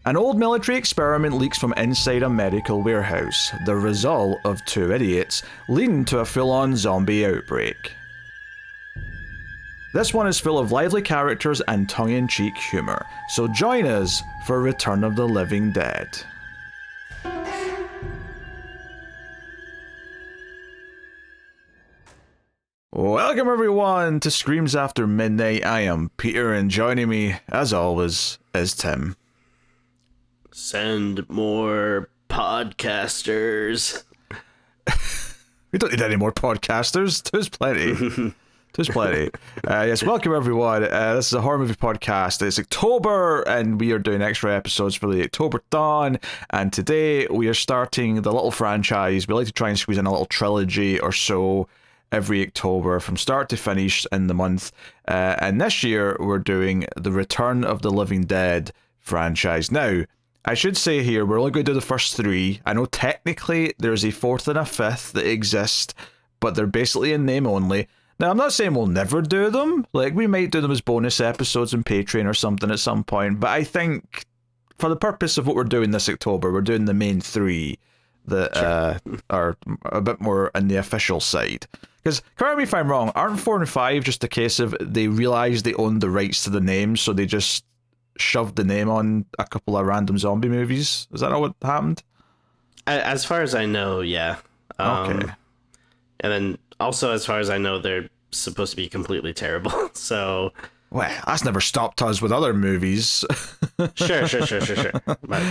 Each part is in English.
An old military experiment leaks from inside a medical warehouse, the result of two idiots, leading to a full-on zombie outbreak. This one is full of lively characters and tongue-in-cheek humour, so join us for Return of the Living Dead. Welcome everyone to Screams After Midnight. I am Peter, and joining me, as always, is Tim. Send more podcasters. We don't need any more podcasters. There's plenty. There's plenty. Yes, welcome everyone. This is a horror movie podcast. It's October, and we are doing extra episodes for the October dawn. And today we are starting the little franchise. We like to try and squeeze in a little trilogy or so every October from start to finish in the month. And this year we're doing the Return of the Living Dead franchise. Now, I should say here, we're only going to do the first three. I know technically there's a fourth and a fifth that exist, but they're basically in name only. Now, I'm not saying we'll never do them. Like, we might do them as bonus episodes on Patreon or something at some point, but I think for the purpose of what we're doing this October, we're doing the main three that are a bit more on the official side. Because, correct me if I'm wrong, aren't 4 and 5 just a case of they realised they owned the rights to the name, so they just shoved the name on a couple of random zombie movies? Is that not what happened? As far as I know, yeah. Okay. And then also, as far as I know, they're supposed to be completely terrible. So, well, that's never stopped us with other movies. sure. But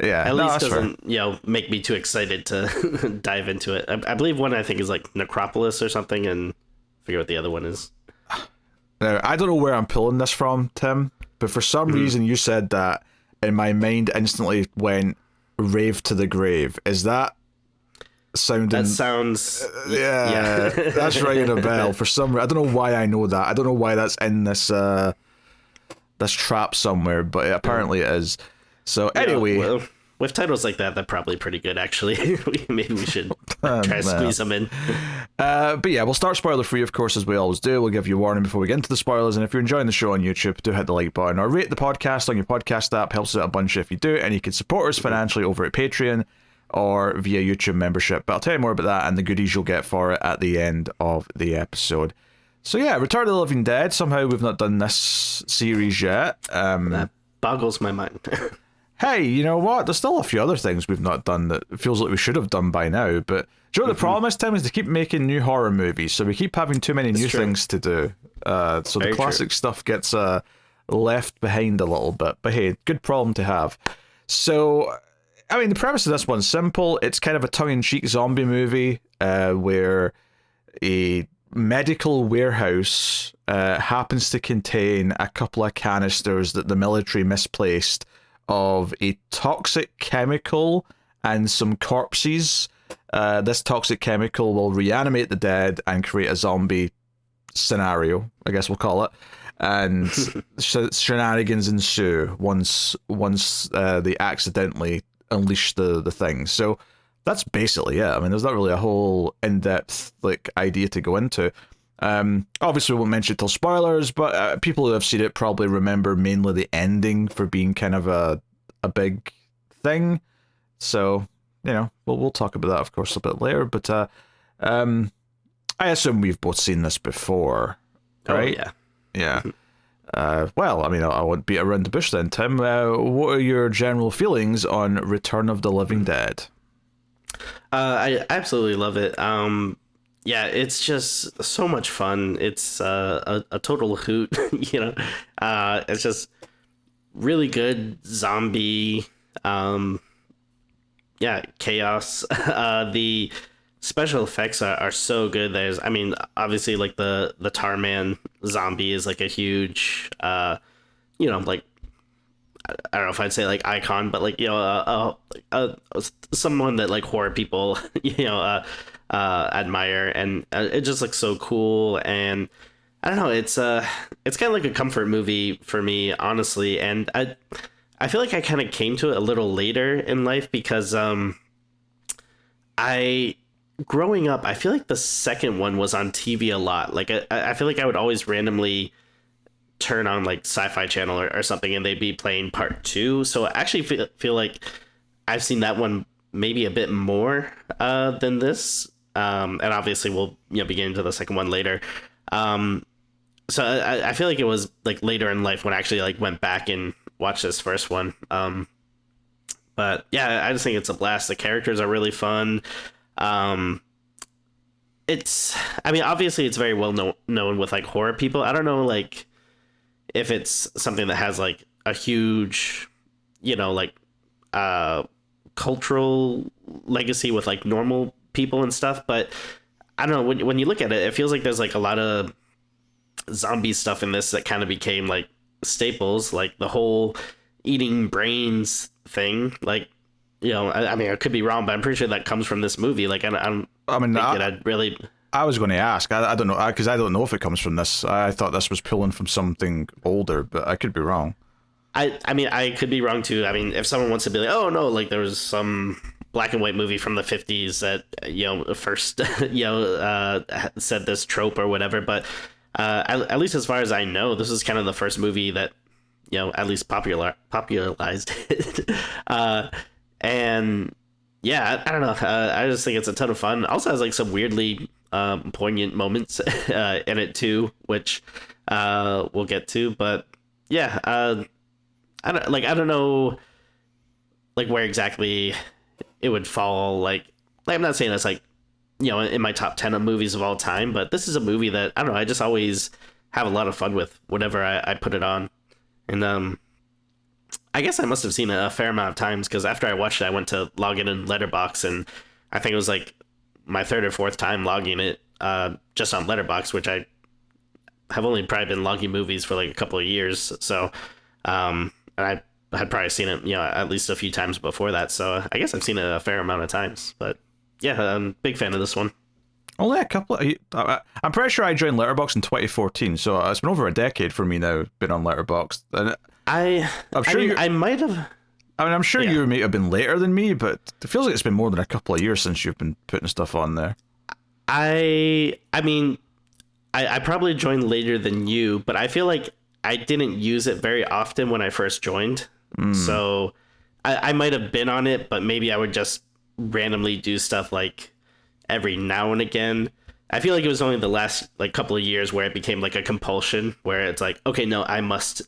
yeah, at least doesn't make me too excited to dive into it. I believe one I think is like Necropolis or something, and I forget what the other one is. Now, I don't know where I'm pulling this from, Tim, but for some reason you said that, and my mind instantly went Rave to the Grave. Is that sounding... That sounds... Yeah. That's ringing a bell. For some I don't know why I know that. I don't know why that's in this this trap somewhere, but apparently it is. So anyway... Well, with titles like that, they're probably pretty good, actually. Maybe we should try to squeeze them in. But yeah, we'll start spoiler-free, of course, as we always do. We'll give you a warning before we get into the spoilers, and if you're enjoying the show on YouTube, do hit the like button, or rate the podcast on your podcast app. Helps us out a bunch if you do, and you can support us financially over at Patreon or via YouTube membership. But I'll tell you more about that and the goodies you'll get for it at the end of the episode. So yeah, Return of the Living Dead. Somehow we've not done this series yet. That boggles my mind. Hey, you know what? There's still a few other things we've not done that it feels like we should have done by now. But do you know what the problem is, Tim? Is they keep making new horror movies, so we keep having too many new things to do. So the classic stuff gets left behind a little bit. But hey, good problem to have. So, I mean, the premise of this one's simple. It's kind of a tongue-in-cheek zombie movie where a medical warehouse happens to contain a couple of canisters that the military misplaced of a toxic chemical and some corpses. This toxic chemical will reanimate the dead and create a zombie scenario, I guess we'll call it. And shenanigans ensue once they accidentally unleash the thing. So that's basically it. I mean, there's not really a whole in-depth idea to go into. Obviously we won't mention it till spoilers, but people who have seen it probably remember mainly the ending for being kind of a big thing. So, you know, we'll talk about that, of course, a bit later. But I assume we've both seen this before, right? Oh, yeah. Well, I mean, I won't beat around the bush then, Tim. What are your general feelings on Return of the Living Dead? I absolutely love it. Yeah, it's just so much fun. It's a total hoot, you know. It's just really good zombie, chaos. The special effects are so good. There's, I mean, obviously, like the Tar Man zombie is like a huge, like, I don't know if I'd say like icon, but like, someone that like horror people, admire, and it just looks so cool. And I don't know, it's kind of like a comfort movie for me, honestly. And I feel like I kind of came to it a little later in life because growing up, I feel like the second one was on TV a lot. Like I feel like I would always randomly turn on like Sci-Fi Channel or something, and they'd be playing part two. So I actually feel like I've seen that one maybe a bit more than this. And obviously we'll be getting to the second one later. So I feel like it was like later in life when I actually like went back and watched this first one. But yeah, I just think it's a blast. The characters are really fun. I mean, obviously it's very well known with like horror people. I don't know like if it's something that has like a huge, like cultural legacy with like normal people and stuff, but I don't know, when you look at it, it feels like there's like a lot of zombie stuff in this that kind of became like staples, like the whole eating brains thing. Like, I mean, I could be wrong, but I'm pretty sure that comes from this movie. Like, I was going to ask. I don't know, because I don't know if it comes from this. I thought this was pulling from something older, but I could be wrong. I mean, I could be wrong too. I mean, if someone wants to be like, oh no, like there was some black and white movie from the 50s that first said this trope or whatever, but at least as far as I know, this is kind of the first movie that at least popularized it. And yeah, I don't know, I just think it's a ton of fun. Also has like some weirdly poignant moments in it too, which we'll get to. But yeah, I don't know like where exactly it would fall. Like I'm not saying it's like in my top 10 of movies of all time, but this is a movie that I don't know, I just always have a lot of fun with whenever I put it on. And I guess I must have seen it a fair amount of times, because after I watched it I went to log in Letterboxd, and I think it was like my third or fourth time logging it just on Letterboxd, which I have only probably been logging movies for like a couple of years. So and I had probably seen it at least a few times before that, so I guess I've seen it a fair amount of times. But yeah, I'm a big fan of this one. Only a couple I'm pretty sure I joined Letterboxd in 2014, so it's been over a decade for me now, been on Letterboxd. And I might have. I mean, I'm sure you may have been later than me, but it feels like it's been more than a couple of years since you've been putting stuff on there. I mean, I probably joined later than you, but I feel like I didn't use it very often when I first joined. So I might have been on it, but maybe I would just randomly do stuff like every now and again. I feel like it was only the last like couple of years where it became like a compulsion, where it's like, okay, no, I must,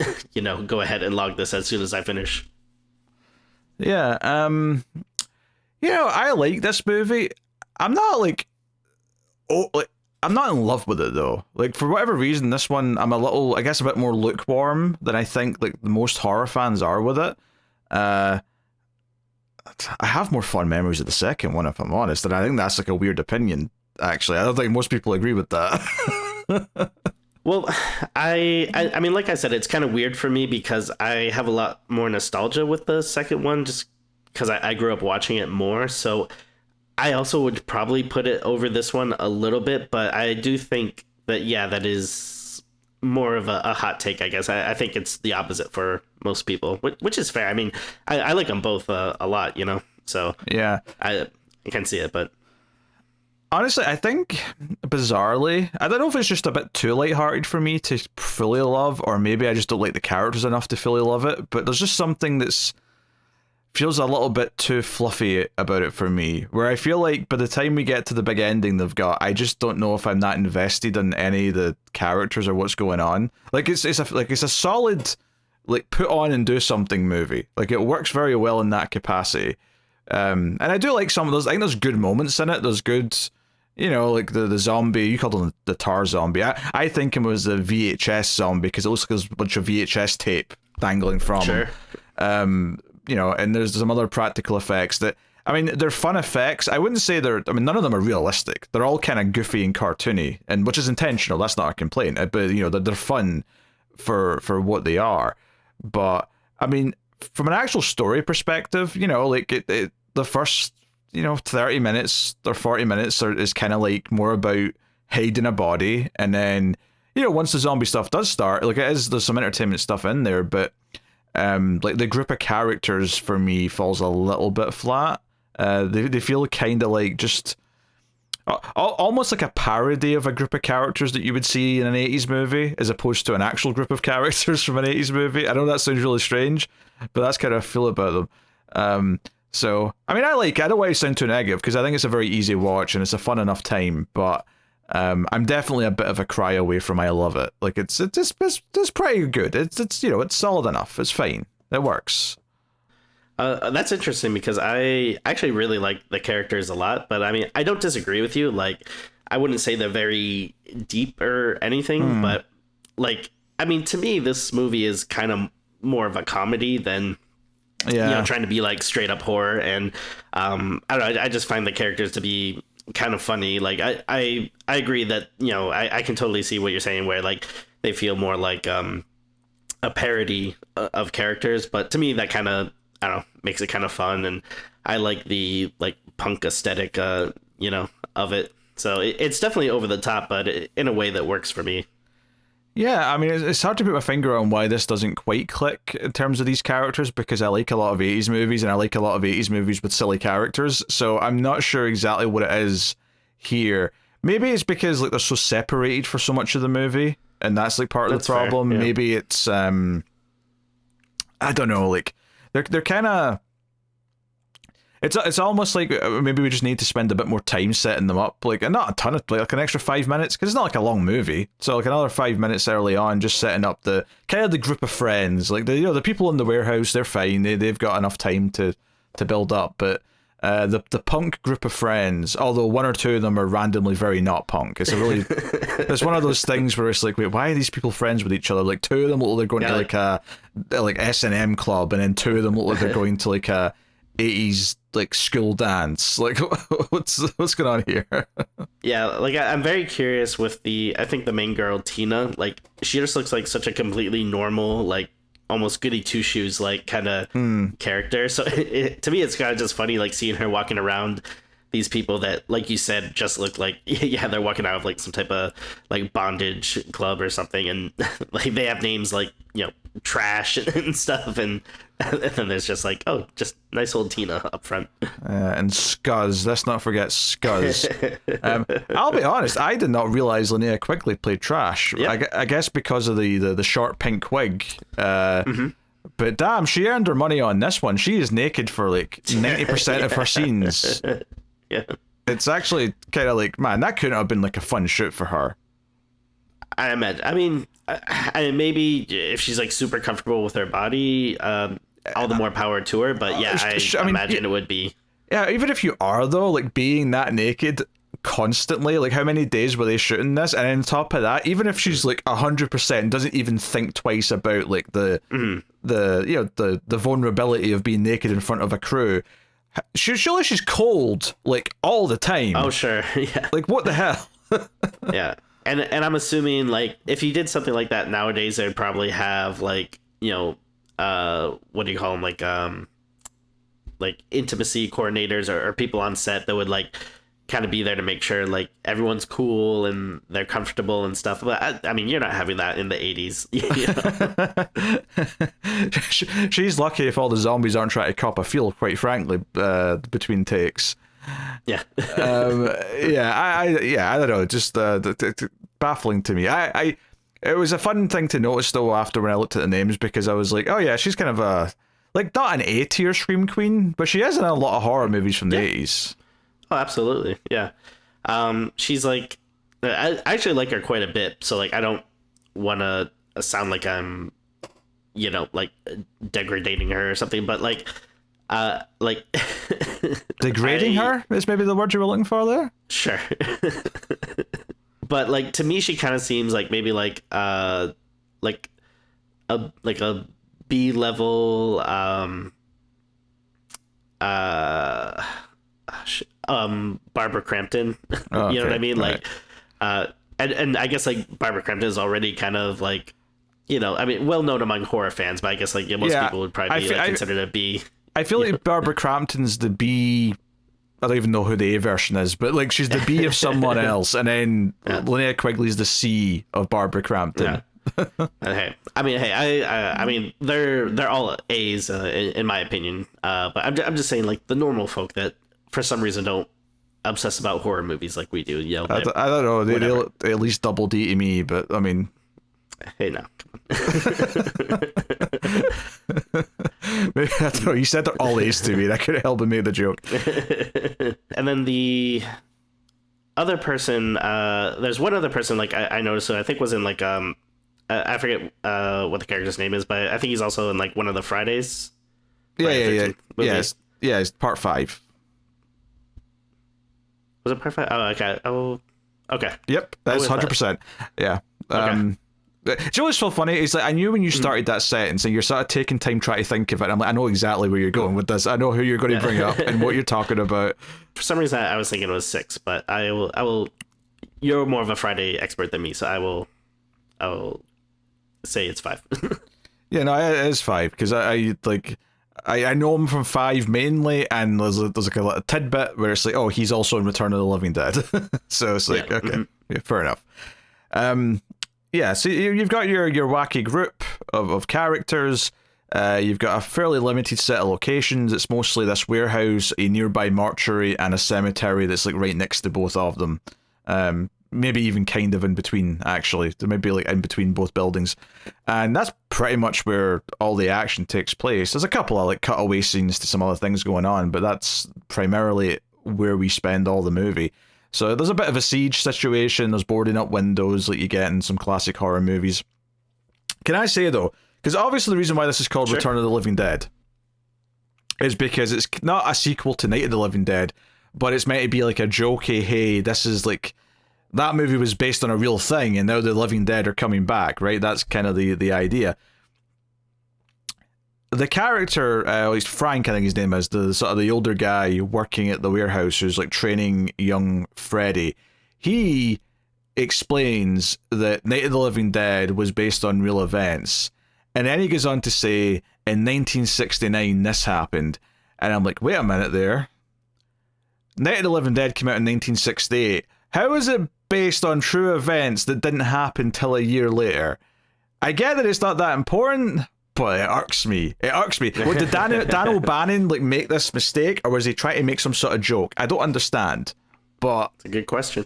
go ahead and log this as soon as I finish. Yeah. I like this movie. I'm not like, I'm not in love with it though. Like for whatever reason, this one I'm a bit more lukewarm than I think like most horror fans are with it. I have more fond memories of the second one, if I'm honest, and I think that's like a weird opinion. Actually, I don't think most people agree with that. Well, I mean, like I said, it's kind of weird for me because I have a lot more nostalgia with the second one, just because I grew up watching it more. So I also would probably put it over this one a little bit, but I do think that, yeah, that is more of a hot take, I guess. I think it's the opposite for most people, which is fair. I mean, I like them both a lot, so yeah, I can see it, but honestly, I think bizarrely, I don't know if it's just a bit too lighthearted for me to fully love, or maybe I just don't like the characters enough to fully love it, but there's just something that's feels a little bit too fluffy about it for me, where I feel like by the time we get to the big ending they've got, I just don't know if I'm that invested in any of the characters or what's going on. Like it's a solid like put on and do something movie. Like it works very well in that capacity. And I do like some of those. I think there's good moments in it. There's good, like the zombie. You called him the tar zombie. I think him was the VHS zombie because it looks like there's a bunch of VHS tape dangling from him. And there's some other practical effects that, I mean, they're fun effects. I wouldn't say none of them are realistic. They're all kind of goofy and cartoony, and which is intentional. That's not a complaint. But they're fun for what they are. But I mean, from an actual story perspective, the first 30 minutes or 40 minutes is kind of like more about hiding a body, and then once the zombie stuff does start, like there's some entertainment stuff in there, but like the group of characters for me falls a little bit flat. They feel kind of like just almost like a parody of a group of characters that you would see in an 80s movie, as opposed to an actual group of characters from an 80s movie. I know that sounds really strange, but that's kind of how I feel about them. So, I mean, I don't want to sound too negative, because I think it's a very easy watch and it's a fun enough time, but I'm definitely a bit of a cry away from I love it. Like, it's pretty good. It's you know, it's solid enough. It's fine. It works. That's interesting, because I actually really like the characters a lot, but I mean, I don't disagree with you. Like, I wouldn't say they're very deep or anything, but like, I mean, to me, this movie is kind of more of a comedy than, you know, trying to be like straight up horror. And I don't know, I just find the characters to be kind of funny. Like, I agree that, you know, I can totally see what you're saying, where like they feel more like a parody of characters, but to me that kind of, I don't know, makes it kind of fun. And I like the like punk aesthetic, you know, of it. So it's definitely over the top, but in a way that works for me. Yeah, I mean, it's hard to put my finger on why this doesn't quite click in terms of these characters, because I like a lot of 80s movies, and I like a lot of 80s movies with silly characters, so I'm not sure exactly what it is here. Maybe it's because like they're so separated for so much of the movie, and that's like part of the problem. Fair, yeah. Maybe it's I don't know, like they're kind of, it's almost like maybe we just need to spend a bit more time setting them up, like, and not a ton of, like an extra 5 minutes, because it's not like a long movie, so like another 5 minutes early on, just setting up the kind of the group of friends, like the, you know, the people in the warehouse, they're fine, they've got enough time to build up, but the punk group of friends, although one or two of them are randomly very not punk, it's a really it's one of those things where it's like, wait, why are these people friends with each other? Like, two of them look like they're going to like a like S&M club, and then two of them look like they're going to like a 80s like school dance. Like, what's going on here? Yeah, like I'm very curious with I think the main girl, Tina, like she just looks like such a completely normal, like almost goody two shoes like kind of character. So to me, it's kind of just funny, like seeing her walking around these people that, like you said, just look like, yeah, they're walking out of like some type of like bondage club or something, and like they have names like, you know, Trash and stuff, and then there's just like, oh, just nice old Tina up front. And Scuzz, let's not forget Scuzz. I'll be honest, I did not realize Linnea Quigley played Trash. Yep. I guess because of the short pink wig. But damn, she earned her money on this one. She is naked for like 90% of her scenes. Yeah, it's actually kind of like, man, that couldn't have been like a fun shoot for her. I imagine. I mean, maybe if she's like super comfortable with her body, all the more power to her. But yeah, I mean, imagine it would be. Yeah, even if you are though, like being that naked constantly, like how many days were they shooting this? And on top of that, even if she's like 100% doesn't even think twice about like the you know, the vulnerability of being naked in front of a crew. Surely she's cold like all the time. Oh sure, yeah. Like what the hell? Yeah. And I'm assuming, like, if you did something like that nowadays, they'd probably have, like, you know, what do you call them? Like intimacy coordinators or people on set that would, like, kind of be there to make sure, like, everyone's cool and they're comfortable and stuff. But, I mean, you're not having that in the 80s. You know? She's lucky if all the zombies aren't trying to cop a feel, quite frankly, between takes. Yeah. I don't know, just baffling to me. It was a fun thing to notice though after when I looked at the names, because I was like, oh yeah, she's kind of a, like, not an A tier scream queen, but she is in a lot of horror movies from the 80s. Oh, absolutely. Yeah. She's like, I actually like her quite a bit, so like I don't want to sound like I'm, you know, like degrading her or something, but like degrading her is maybe the word you were looking for there. Sure. But like to me, she kind of seems like maybe like a B level Barbara Crampton. Oh, you know what I mean? Right. Like and I guess like Barbara Crampton is already kind of like, you know, I mean, well known among horror fans, but I guess like most people would probably be considered a B. I feel like Barbara Crampton's the B. I don't even know who the A version is, but like she's the B of someone else, and then Linnea Quigley's the C of Barbara Crampton. Yeah. I mean, they're all A's in my opinion. But I'm just saying, like the normal folk that for some reason don't obsessed about horror movies like we do. I don't know. They'll at least double D to me, but I mean, hey, now, maybe, I don't know. You said they're all A's to me. That could have helped me made the joke. And then the other person, there's one other person like I noticed, who I think was in like I forget what the character's name is, but I think he's also in like one of the Fridays. Yeah. It's part 5. Was it part 5? Oh, okay. Oh, okay. Yep, that's 100%. Yeah. Okay. Do you know what's so funny? It's like I knew when you started that sentence and you're sort of taking time trying to think of it. I'm like, I know exactly where you're going with this. I know who you're going to bring up and what you're talking about. For some reason, I was thinking it was 6, but I will. You're more of a Friday expert than me, so I will say it's 5. Yeah, no, it is 5 because I know him from 5 mainly, and there's like a little tidbit where it's like, oh, he's also in Return of the Living Dead. So it's like, okay, yeah, fair enough. Yeah, so you've got your wacky group of characters. You've got a fairly limited set of locations. It's mostly this warehouse, a nearby mortuary, and a cemetery that's like right next to both of them. Maybe even kind of in between, actually. There might be like in between both buildings. And that's pretty much where all the action takes place. There's a couple of like cutaway scenes to some other things going on, but that's primarily where we spend all the movie. So there's a bit of a siege situation. There's boarding up windows like you get in some classic horror movies. Can I say, though, because obviously the reason why this is called Return of the Living Dead is because it's not a sequel to Night of the Living Dead, but it's meant to be like a jokey, hey, this is like, that movie was based on a real thing, and now the Living Dead are coming back, right? That's kind of the idea. The character, at least Frank, I think his name is, the sort of the older guy working at the warehouse who's like training young Freddy. He explains that Night of the Living Dead was based on real events, and then he goes on to say, in 1969 this happened, and I'm like, wait a minute there. Night of the Living Dead came out in 1968. How is it based on true events that didn't happen till a year later? I get that it's not that important, but it irks me. It irks me. Well, did Dan O'Bannon like make this mistake, or was he trying to make some sort of joke? I don't understand. But it's a good question.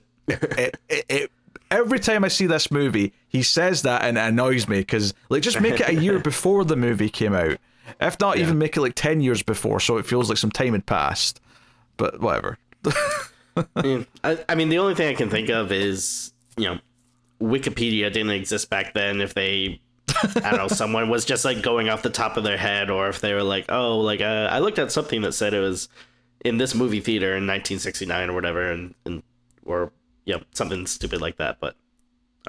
Every time I see this movie, he says that, and it annoys me because like just make it a year before the movie came out. If not, even make it like 10 years before, so it feels like some time had passed. But whatever. I mean, the only thing I can think of is, Wikipedia didn't exist back then. If they, I don't know, someone was just like going off the top of their head, or if they were like, oh, like I looked at something that said it was in this movie theater in 1969 or whatever, and or something stupid like that. But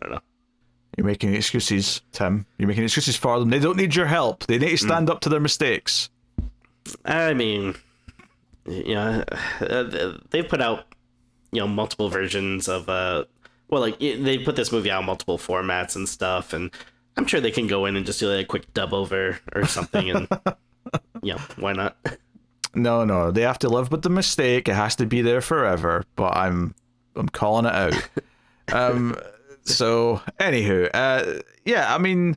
I don't know. You're making excuses, Tim. You're making excuses for them. They don't need your help. They need to stand up to their mistakes. I mean, they've put out multiple versions of they put this movie out in multiple formats and stuff, and I'm sure they can go in and just do like a quick dub over or something, and why not? No, they have to live with the mistake. It has to be there forever. But I'm calling it out. So anywho, I mean,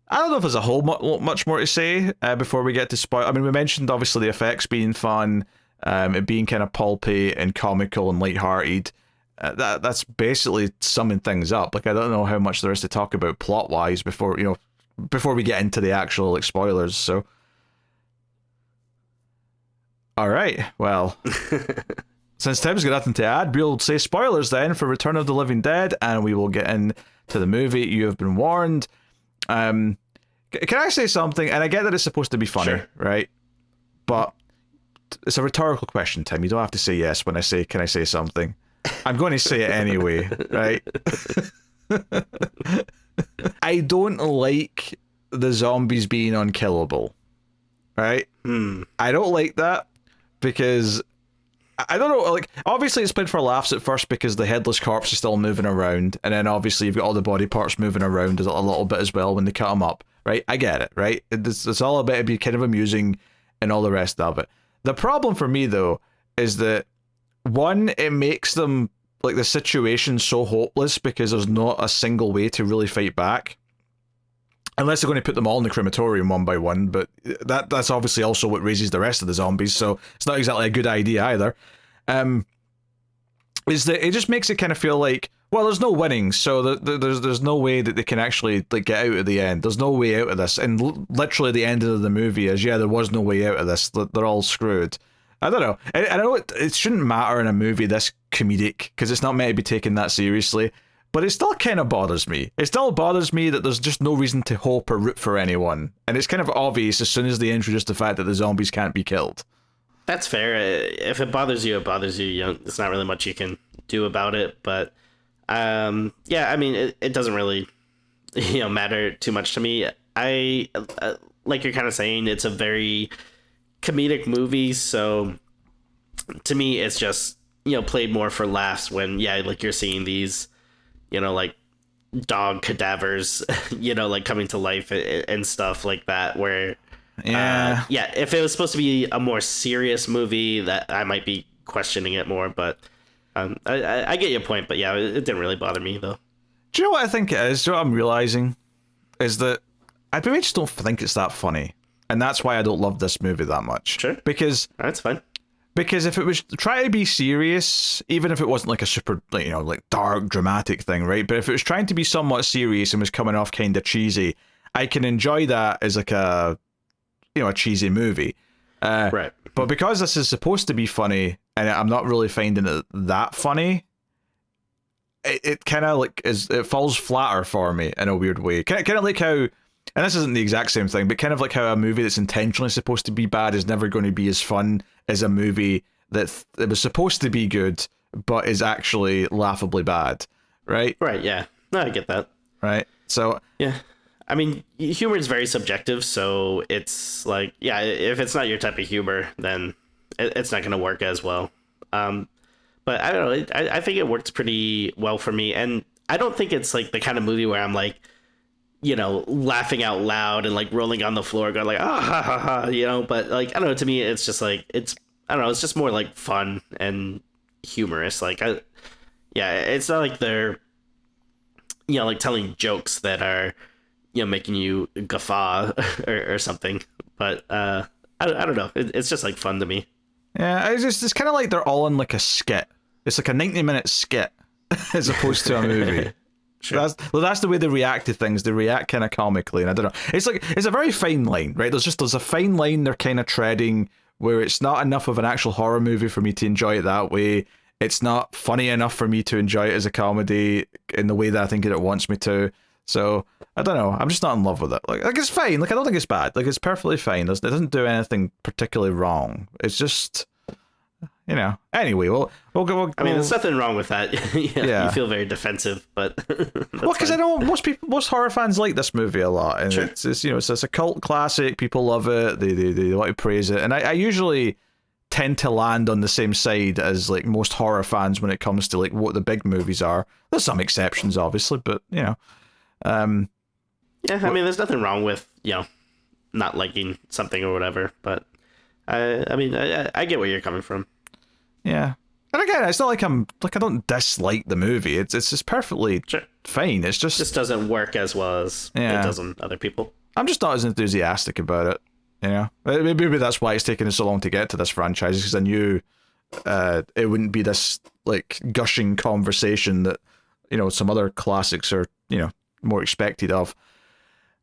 I don't know if there's a whole much more to say before we get to spoil. I mean, we mentioned obviously the effects being fun, it being kind of pulpy and comical and lighthearted. That's basically summing things up. Like, I don't know how much there is to talk about plot wise before we get into the actual like spoilers. So, all right, well. Since Tim's got nothing to add, we'll say spoilers then for Return of the Living Dead, and we will get into the movie. You have been warned. Can I say something? And I get that it's supposed to be funny, sure, right? But it's a rhetorical question, Tim. You don't have to say yes when I say, can I say something? I'm going to say it anyway, right? I don't like the zombies being unkillable, right? I don't like that because... I don't know, like, obviously it's played for laughs at first because the headless corpse is still moving around, and then obviously you've got all the body parts moving around a little bit as well when they cut them up, right? I get it, right? It's all about it being kind of amusing and all the rest of it. The problem for me, though, is that, one, it makes them, like, the situation so hopeless because there's not a single way to really fight back. Unless they're going to put them all in the crematorium one by one, but that's obviously also what raises the rest of the zombies, so it's not exactly a good idea either. is that it just makes it kind of feel like, well, there's no winning, so there's no way that they can actually like get out at the end. There's no way out of this, and literally the end of the movie is, yeah, there was no way out of this. They're all screwed. I don't know. I know it shouldn't matter in a movie this comedic because it's not meant to be taken that seriously, but it still kind of bothers me. It still bothers me that there's just no reason to hope or root for anyone, and it's kind of obvious as soon as they introduce the fact that the zombies can't be killed. That's fair. If it bothers you, it bothers you. You know, it's not really much you can do about it. But yeah, I mean, it doesn't really, matter too much to me. I like you're kind of saying, it's a very comedic movie, so to me, it's just played more for laughs when like you're seeing these, like dog cadavers, like coming to life and stuff like that, where. Yeah, if it was supposed to be a more serious movie, that I might be questioning it more, but I get your point, but yeah, it didn't really bother me, though. Do you know what I think it is? Do you know what I'm realizing? Is that I maybe just don't think it's that funny, and that's why I don't love this movie that much. Sure. Because... That's fine. Because if it was trying to be serious, even if it wasn't like a super, like dark, dramatic thing, right? But if it was trying to be somewhat serious and was coming off kind of cheesy, I can enjoy that as like a cheesy movie. Right. But because this is supposed to be funny, and I'm not really finding it that funny, it kind of like it falls flatter for me in a weird way. Kind of like how, and this isn't the exact same thing, but kind of like how a movie that's intentionally supposed to be bad is never going to be as fun as a movie that it was supposed to be good, but is actually laughably bad. Right? Right, yeah. No, I get that. Right? So... Yeah. I mean, humor is very subjective, so it's like, yeah, if it's not your type of humor, then it's not going to work as well. But I don't know, I think it works pretty well for me, and I don't think it's like the kind of movie where I'm like, laughing out loud and like rolling on the floor, going like, ah, ha, ha, ha, but like, I don't know, to me, it's just like, it's just more like fun and humorous. Like, it's not like they're, like telling jokes that are, making you guffaw or something, but I don't know. It's just like fun to me. Yeah, it's kind of like they're all in like a skit. It's like a 90-minute skit as opposed to a movie. Sure. That's the way they react to things. They react kind of comically, and I don't know. It's a very fine line, right? There's a fine line they're kind of treading where it's not enough of an actual horror movie for me to enjoy it that way. It's not funny enough for me to enjoy it as a comedy in the way that I think it wants me to. So I don't know. I'm just not in love with it. Like it's fine. Like I don't think it's bad. Like it's perfectly fine. It doesn't do anything particularly wrong. It's just, Anyway, we'll go. I mean, there's nothing wrong with that. Yeah. You feel very defensive, but well, because I know most horror fans like this movie a lot, and sure. It's it's a cult classic. People love it. They like to praise it, and I usually tend to land on the same side as like most horror fans when it comes to like what the big movies are. There's some exceptions, obviously, but yeah, I mean, there's nothing wrong with not liking something or whatever, but I mean, I get where you're coming from. Yeah, and again, it's not like I don't dislike the movie. It's just perfectly fine. It's just doesn't work as well as it does on other people. I'm just not as enthusiastic about it. Maybe that's why it's taken us so long to get to this franchise, because I knew it wouldn't be this like gushing conversation that some other classics are more expected of.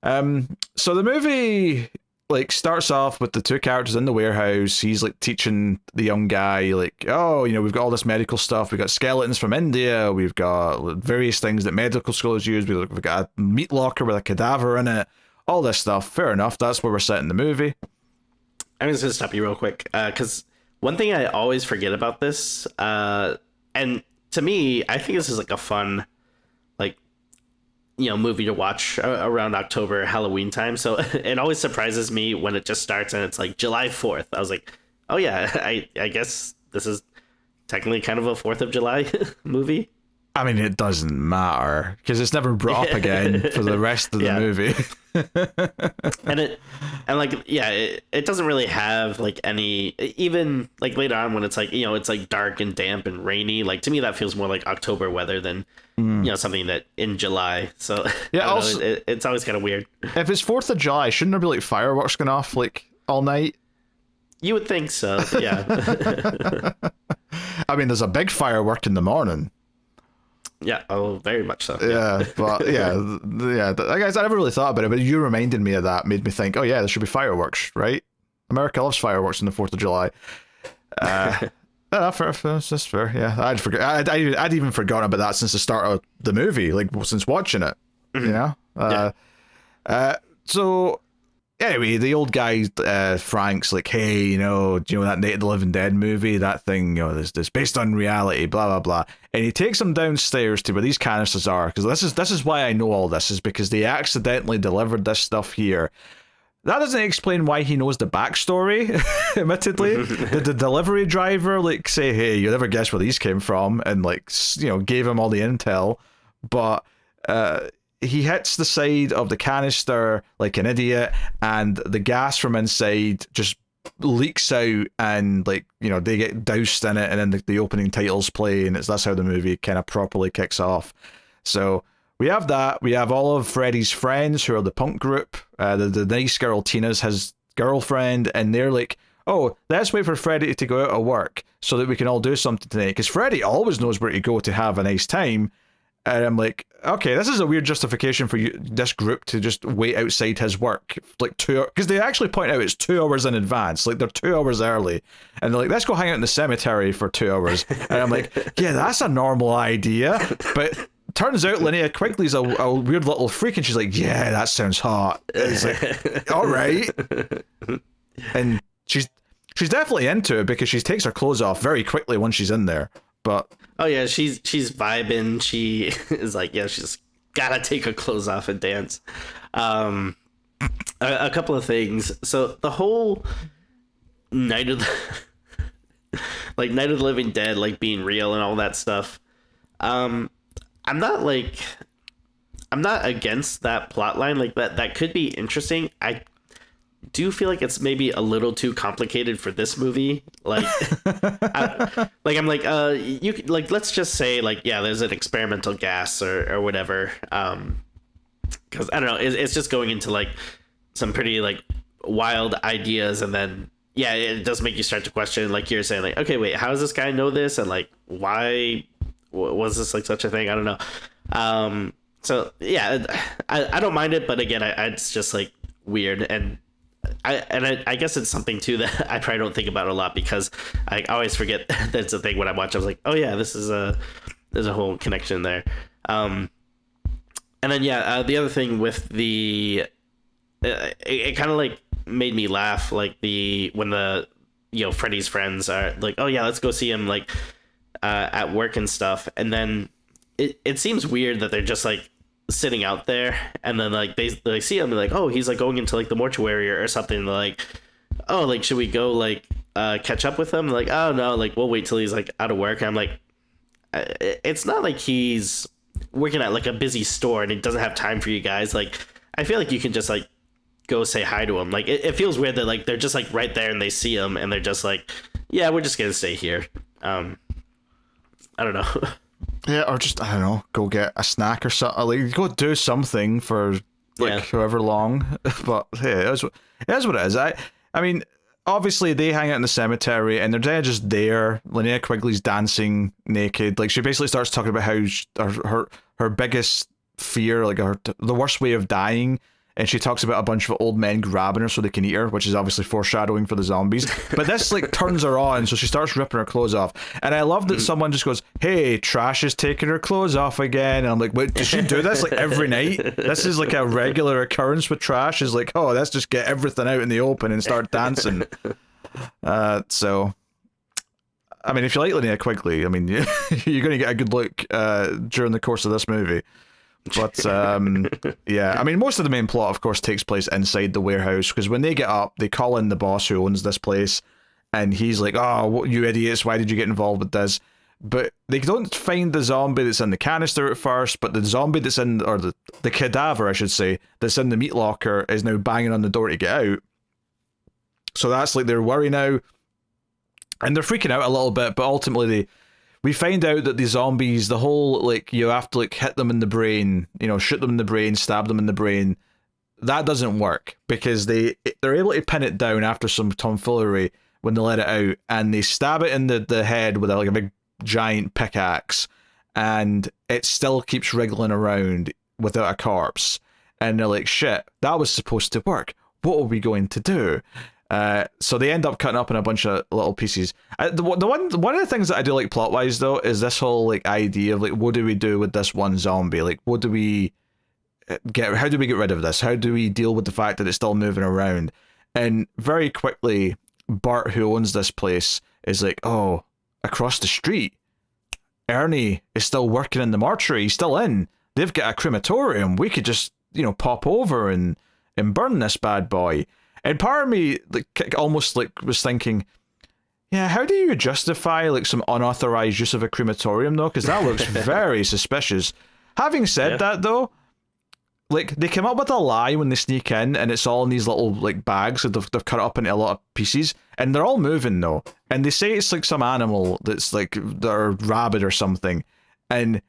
So the movie like starts off with the two characters in the warehouse. He's like teaching the young guy like, oh, we've got all this medical stuff. We've got skeletons from India. We've got various things that medical scholars use. We've got a meat locker with a cadaver in it. All this stuff. Fair enough. That's where we're set in the movie. I'm just gonna stop you real quick because one thing I always forget about this, and to me, I think this is like a fun, like, movie to watch around October, Halloween time. So it always surprises me when it just starts and it's like July 4th. I was like, oh yeah, I guess this is technically kind of a 4th of July movie. I mean, it doesn't matter because it's never brought up again for the rest of the movie. It doesn't really have like any, even like later on when it's like, it's like dark and damp and rainy. Like to me, that feels more like October weather than, something that in July. So yeah, also, it's always kind of weird. If it's 4th of July, shouldn't there be like fireworks going off like all night? You would think so. Yeah. I mean, there's a big firework in the morning. Yeah, oh, very much so. Yeah, but I guess I never really thought about it, but you reminded me of that, made me think, oh yeah, there should be fireworks, right? America loves fireworks on the 4th of July. That's fair. Yeah, I'd even forgotten about that since the start of the movie, like since watching it. You know. So anyway, the old guy Frank's like, hey, you know that Night of the Living Dead movie, that thing, this based on reality, blah blah blah, and he takes him downstairs to where these canisters are, because this is why I know all this, is because they accidentally delivered this stuff here. That doesn't explain why he knows the backstory, admittedly. Did the delivery driver, like, say, hey, you'll never guess where these came from, and, like, gave him all the intel, but he hits the side of the canister like an idiot, and the gas from inside just leaks out, and, like, they get doused in it, and then the opening titles play, and that's how the movie kind of properly kicks off. So we have that. We have all of Freddy's friends, who are the punk group. The nice girl, Tina's his girlfriend, and they're like, oh, let's wait for Freddy to go out of work so that we can all do something tonight, because Freddy always knows where to go to have a nice time. And I'm like, okay, this is a weird justification for this group to just wait outside his work, like 2 hours, because they actually point out it's 2 hours in advance, like they're 2 hours early, and they're like, let's go hang out in the cemetery for 2 hours. And I'm like, yeah, that's a normal idea, but turns out Linnea Quigley's a weird little freak, and she's like, yeah, that sounds hot. And it's like, all right. And she's definitely into it, because she takes her clothes off very quickly once she's in there. But oh yeah, she's vibing. She is like, yeah, she's gotta take her clothes off and dance. A couple of things. So the whole Night of the Living Dead, like, being real and all that stuff. I'm not against that plot line. Like, that could be interesting. I do feel like it's maybe a little too complicated for this movie. Like, you could, like, let's just say, like, yeah, there's an experimental gas or whatever. Because I don't know, it's just going into, like, some pretty, like, wild ideas, and then yeah, it does make you start to question, like you're saying, like, okay, wait, how does this guy know this, and, like, why was this, like, such a thing? I don't know. So yeah, I don't mind it, but again, it's just, like, weird, and I guess it's something too that I probably don't think about a lot, because I always forget that's a thing when I watch. I was like, oh yeah, there's a whole connection there. And then yeah, the other thing with it kind of, like, made me laugh, like, when the Freddy's friends are like, oh yeah, let's go see him, like, at work and stuff, and then it seems weird that they're just, like, sitting out there, and then, like, they see him, like, oh, he's, like, going into, like, the mortuary or something. They're like, oh, like, should we go, like, catch up with him? Like, oh no, like, we'll wait till he's, like, out of work. And I'm like, it's not like he's working at, like, a busy store and he doesn't have time for you guys. Like, I feel like you can just, like, go say hi to him. Like, it feels weird that, like, they're just, like, right there and they see him and they're just like, yeah, we're just gonna stay here. I don't know. Yeah, or just, I don't know, go get a snack or something. Like, go do something for, like, however long. But hey, it is what it is. I mean, obviously they hang out in the cemetery and they're just there. Linnea Quigley's dancing naked. Like, she basically starts talking about how her biggest fear, like, the worst way of dying. And she talks about a bunch of old men grabbing her so they can eat her, which is obviously foreshadowing for the zombies. But this, like, turns her on, so she starts ripping her clothes off. And I love that someone just goes, hey, Trash is taking her clothes off again. And I'm like, wait, does she do this, like, every night? This is, like, a regular occurrence with Trash, is like, oh, let's just get everything out in the open and start dancing. So, I mean, if you like Linnea Quigley, I mean, you're going to get a good look during the course of this movie. But yeah, I mean, most of the main plot, of course, takes place inside the warehouse, because when they get up, they call in the boss who owns this place, and he's like, oh, what, you idiots, why did you get involved with this? But they don't find the zombie that's in the canister at first, but the zombie that's in, or the cadaver, I should say, that's in the meat locker is now banging on the door to get out. So that's, like, their worry now, and they're freaking out a little bit, but ultimately we find out that the zombies, the whole, like, you have to, like, hit them in the brain, shoot them in the brain, stab them in the brain, that doesn't work, because they're able to pin it down after some tomfoolery when they let it out, and they stab it in the head with like a big giant pickaxe, and it still keeps wriggling around without a corpse. And they're like, shit, that was supposed to work. What are we going to do? So they end up cutting up in a bunch of little pieces. One of the things that I do like plot wise though is this whole like idea of like, what do we do with this one zombie? Like, what do we how do we get rid of this? How do we deal with the fact that it's still moving around? And very quickly, Bart, who owns this place, is like, oh, across the street, Ernie is still working in the mortuary. He's still in. They've got a crematorium. We could just, pop over and burn this bad boy. And part of me almost was thinking, yeah, how do you justify like some unauthorized use of a crematorium though? Because that looks very suspicious. Having said that though, like they come up with a lie when they sneak in, and it's all in these little like bags that they've cut up into a lot of pieces, and they're all moving though. And they say it's like some animal that's like they're rabbit or something, and